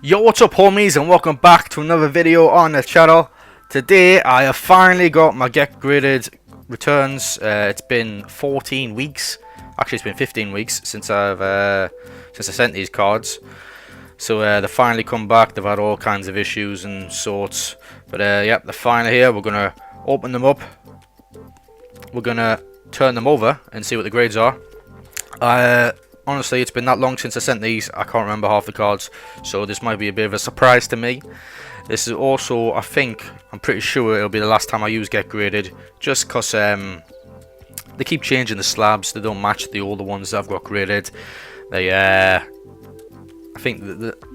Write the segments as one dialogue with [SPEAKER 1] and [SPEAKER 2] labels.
[SPEAKER 1] Yo, what's up homies, and welcome back to another video on the channel. Today I have finally got my Get Graded returns. It's been 14 weeks, actually it's been 15 weeks since I sent these cards. So they finally come back. They've had all kinds of issues and sorts, but yep, they're finally here. We're gonna open them up, we're gonna turn them over and see what the grades are. Honestly, it's been that long since I sent these, I can't remember half the cards, so this might be a bit of a surprise to me. This is also, I'm pretty sure it'll be the last time I use Get Graded, just because they keep changing the slabs. They don't match the older ones that I've got graded. They, I think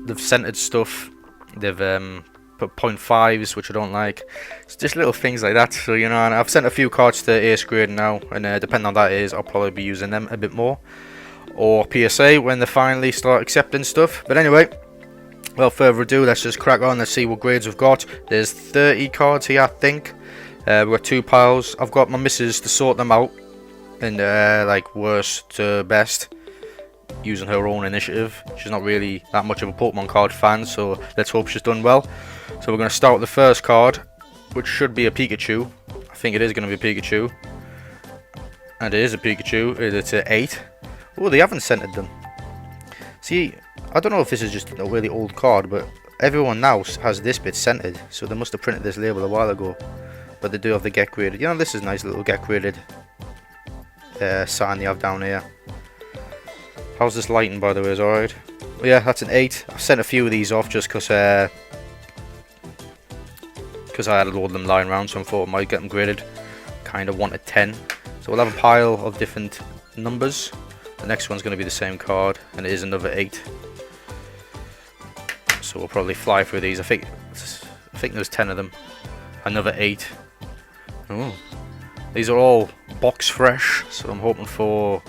[SPEAKER 1] they've centered stuff, they've put 0.5s, which I don't like. It's just little things like that, so you know, and I've sent a few cards to Ace Grade now, and depending on that is, I'll probably be using them a bit more. Or PSA when they finally start accepting stuff. But anyway, without further ado, let's just crack on. Let's see what grades we've got. There's 30 cards here, I think. We've got two piles. I've got my missus to sort them out in like worst to best, using her own initiative. She's not really that much of a Pokemon card fan, so let's hope she's done well. So we're going to start with the first card, which should be a Pikachu. I think it is going to be a Pikachu, and it is a Pikachu. It's an 8. Oh, they haven't centered them. See, I don't know if this is just a really old card, but everyone now has this bit centered, so they must have printed this label a while ago. But they do have the Get Graded. You know, this is a nice little Get Graded sign they have down here. How's this lighting, by the way? Is alright? Yeah, that's an 8. I've sent a few of these off just because I had a load of them lying around, so I thought I might get them graded. Kind of wanted 10. So we'll have a pile of different numbers. The next one's going to be the same card, and it is another 8. So we'll probably fly through these. I think there's 10 of them. Another 8. Oh, these are all box fresh, so I'm hoping for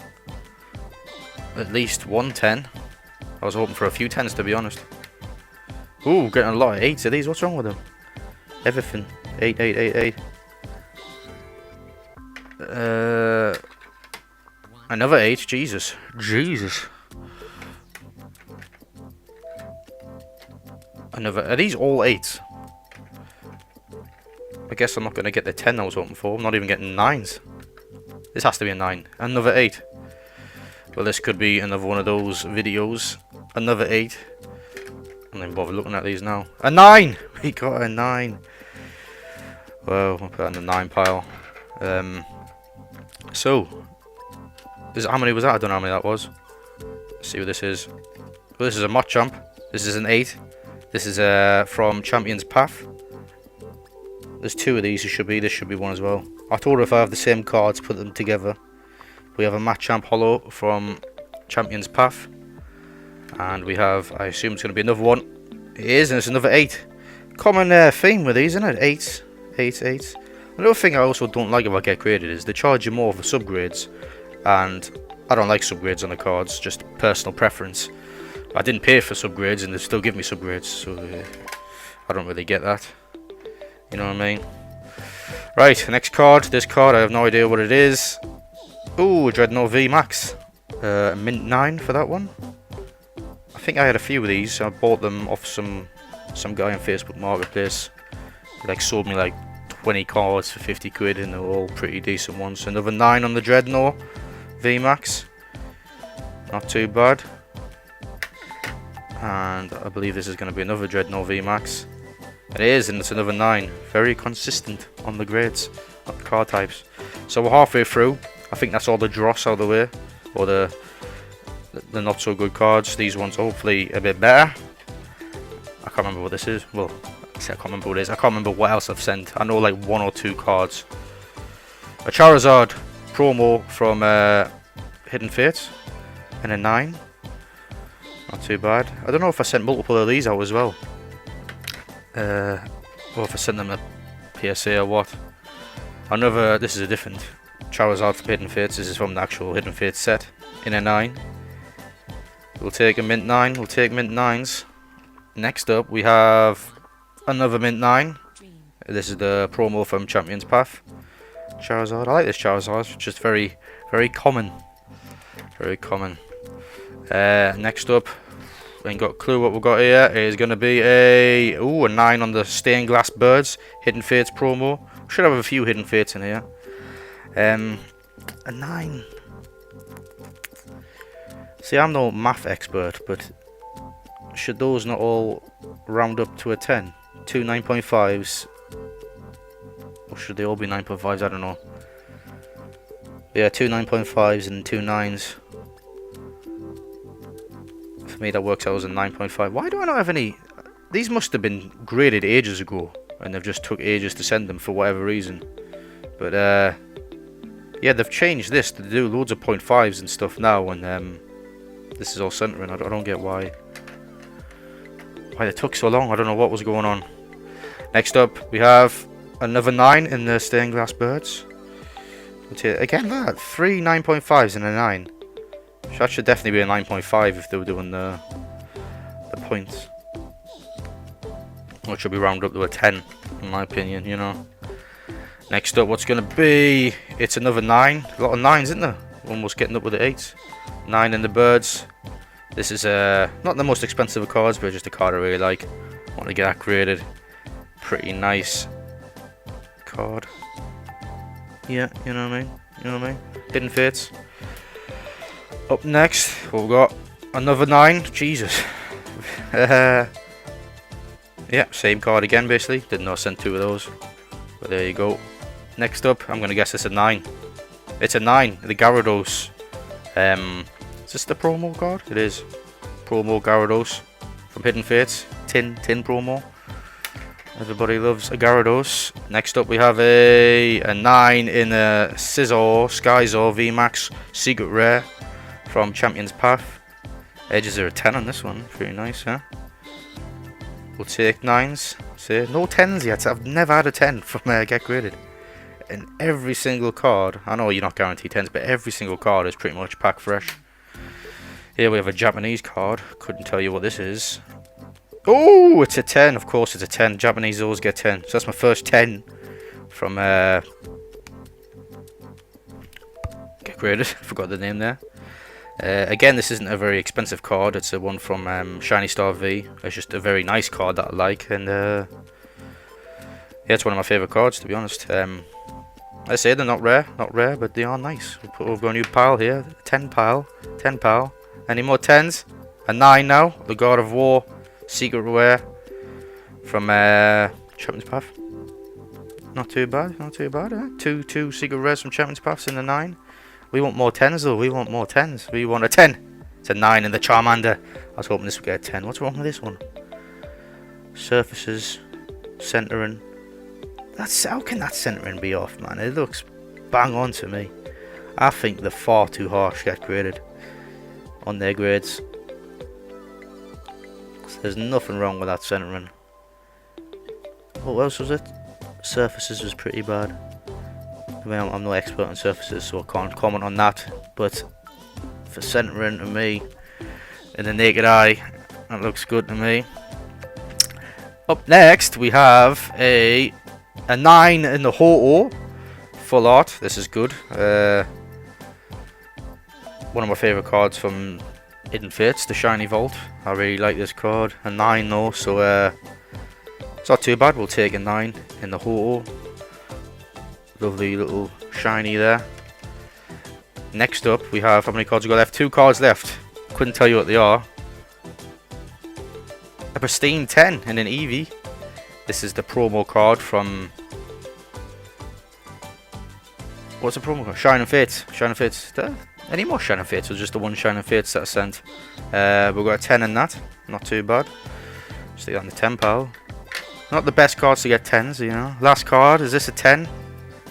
[SPEAKER 1] at least 110. I was hoping for a few 10s, to be honest. Ooh, getting a lot of 8s of these. What's wrong with them? Everything 8, 8, 8, 8. Another 8, Jesus. Another, are these all 8s? I guess I'm not going to get the 10 I was hoping for. I'm not even getting 9s. This has to be a 9. Another 8. Well, this could be another one of those videos. Another 8. I'm not even bother looking at these now. A 9! We got a 9. Well, we'll put that in the 9 pile. So, how many was that? I don't know how many that was. Let's see what this is. Well, this is a Machamp. This is an 8. This is from Champion's Path. There's 2 of these. This should be one as well. I thought if I have the same cards, put them together. We have a Machamp Holo from Champion's Path, and we have, I assume it's going to be another one. It is, and it's another 8. Common theme with these, isn't it? 8s, 8s, 8s. Another thing I also don't like about Get Graded is they charge you more for subgrades. And I don't like subgrades on the cards, just personal preference. I didn't pay for subgrades and they still give me subgrades, so I don't really get that. You know what I mean? Right, next card. This card, I have no idea what it is. Ooh, Dreadnought V Max. Mint 9 for that one. I think I had a few of these. I bought them off some guy on Facebook Marketplace. He sold me like 20 cards for 50 quid, and they're all pretty decent ones. Another 9 on the Dreadnought VMAX, not too bad. And I believe this is going to be another Dreadnought VMAX. It is, and it's another 9. Very consistent on the grades, on the card types. So we're halfway through. I think that's all the dross out of the way, or the not so good cards. These ones are hopefully a bit better. I can't remember what this is. Well, I can't remember what it is. I can't remember what else I've sent. I know like 1 or 2 cards. A Charizard promo from Hidden Fates, and a 9. Not too bad. I don't know if I sent multiple of these out as well, or if I sent them a PSA or what. This is a different Charizard from Hidden Fates. This is from the actual Hidden Fates set, in a 9. We'll take a mint 9. We'll take mint 9s. Next up we have another mint 9. This is the promo from Champion's Path. Charizard. I like this Charizard. It's just very, very common. Very common. Next up, Ain't got a clue what we've got here. It is going to be a 9 on the stained glass birds. Hidden Fates promo. Should have a few Hidden Fates in here. A 9. See, I'm no math expert, but should those not all round up to a 10? Two 9.5s. Or should they all be 9.5s? I don't know. Yeah, two 9.5s and two 9s. For me, that works out as a 9.5. Why do I not have any? These must have been graded ages ago, and they've just took ages to send them for whatever reason. But yeah, they've changed this to do loads of 0.5s and stuff now, and this is all centering. I don't get why it took so long. I don't know what was going on. Next up, we have another 9 in the stained glass birds. Again, that 3 9.5s and a 9. That should definitely be a 9.5 if they were doing the points. Or it should be rounded up to a 10, in my opinion, you know. Next up, what's going to be? It's another 9. A lot of 9s, isn't there? Almost getting up with the 8. 9 in the birds. This is not the most expensive of cards, but just a card I really like. Want to get that graded. Pretty nice card. Yeah, you know what I mean? You know what I mean? Hidden Fates. Up next, we've got another 9. Jesus. Yeah, same card again, basically. Didn't know I sent 2 of those. But there you go. Next up, I'm going to guess it's a 9. It's a 9. The Gyarados. Is this the promo card? It is. Promo Gyarados from Hidden Fates. Tin promo. Everybody loves a Gyarados. Next up we have a 9 in a Scizor, Skyzor VMAX Secret Rare from Champion's Path. Edges are a 10 on this one. Pretty nice, huh? We'll take 9s. See, no 10s yet. I've never had a 10 from Get Graded. And every single card, I know you're not guaranteed 10s, but every single card is pretty much pack fresh. Here we have a Japanese card. Couldn't tell you what this is. Oh, it's a 10. Of course it's a 10. Japanese always get 10. So that's my first 10 from Get Graded. Forgot the name there. Again, this isn't a very expensive card. It's a one from Shiny Star V. It's just a very nice card that I like. And yeah, it's one of my favourite cards, to be honest. I say they're not rare, but they are nice. We've got a new pile here. 10 pile. Any more 10s? A 9 now. The God of War Secret Rare from Champion's Path. Not too bad, eh? Two Secret Rares from Champion's Paths in the 9. We want more 10s though, we want more 10s. We want a 10. It's a 9 in the Charmander. I was hoping this would get a 10. What's wrong with this one? Surfaces, centering. How can that centering be off, man? It looks bang on to me. I think they're far too harsh Get Graded on their grades. There's nothing wrong with that centering. What else was it? Surfaces was pretty bad. I mean, I'm no expert on surfaces, so I can't comment on that. But for centering to me, in the naked eye, that looks good to me. Up next, we have a 9 in the Ho-Oh full art. This is good. One of my favourite cards from Hidden Fates, the Shiny Vault. I really like this card. A 9 though, so it's not too bad. We'll take a 9 in the Ho-Oh. Lovely little shiny there. Next up, we have, how many cards we got left? 2 cards left. Couldn't tell you what they are. A pristine 10 in an Eevee. This is the promo card from... What's the promo card? Shining Fates. Shining Fates. Any more Shining Fates? Or just the one Shining Fates that I sent? We've got a 10 in that. Not too bad. Stick that on the 10 pile. Not the best cards to get 10s, you know. Last card. Is this a 10?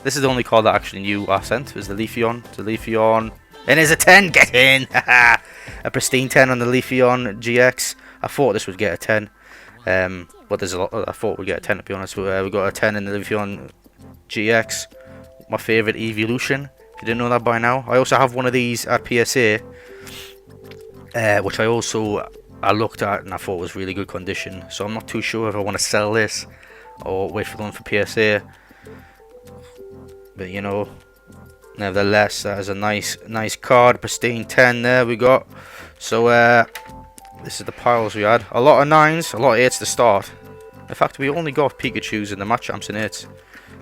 [SPEAKER 1] This is the only card that actually knew I sent. It was the Leafeon. It's a Leafeon. And it's a 10. Get in. A pristine 10 on the Leafeon GX. I thought this would get a 10. But there's a lot. I thought we'd get a 10 to be honest. We got a 10 in the Leafeon GX. My favourite evolution. If you didn't know that by now. I also have one of these at PSA. Which I looked at and I thought was really good condition. So I'm not too sure if I want to sell this or wait for the one for PSA. But you know, nevertheless, that is a nice card. Pristine 10 there we got. So this is the piles we had. A lot of 9s, a lot of 8s to start. In fact, we only got Pikachus in the match champs in 8s.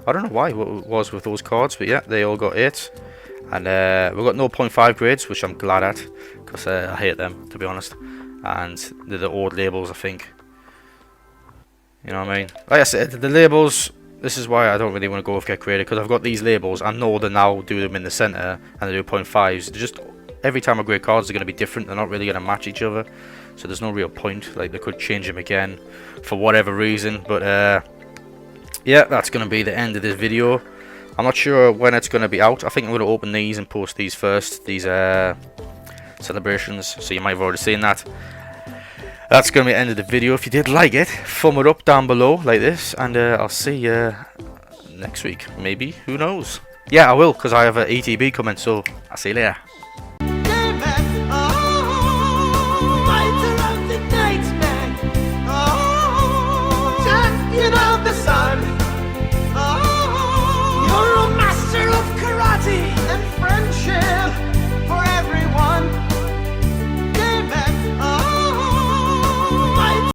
[SPEAKER 1] I don't know why, what it was with those cards, but yeah, they all got 8s. And we've got 0.5 grades, which I'm glad at, because I hate them, to be honest. And they're the old labels, I think. You know what I mean? Like I said, the labels, this is why I don't really want to go with Get Graded, because I've got these labels. I know they now do them in the centre, and they do 0.5s. They're just, every time I grade cards, they're going to be different. They're not really going to match each other. So there's no real point. Like, they could change them again for whatever reason. But, yeah, that's going to be the end of this video. I'm not sure when it's going to be out. I think I'm going to open these and post these first. These celebrations. So you might have already seen that. That's going to be the end of the video. If you did like it, thumb it up down below like this. And I'll see you next week. Maybe. Who knows? Yeah, I will, because I have an ETB coming. So I'll see you later.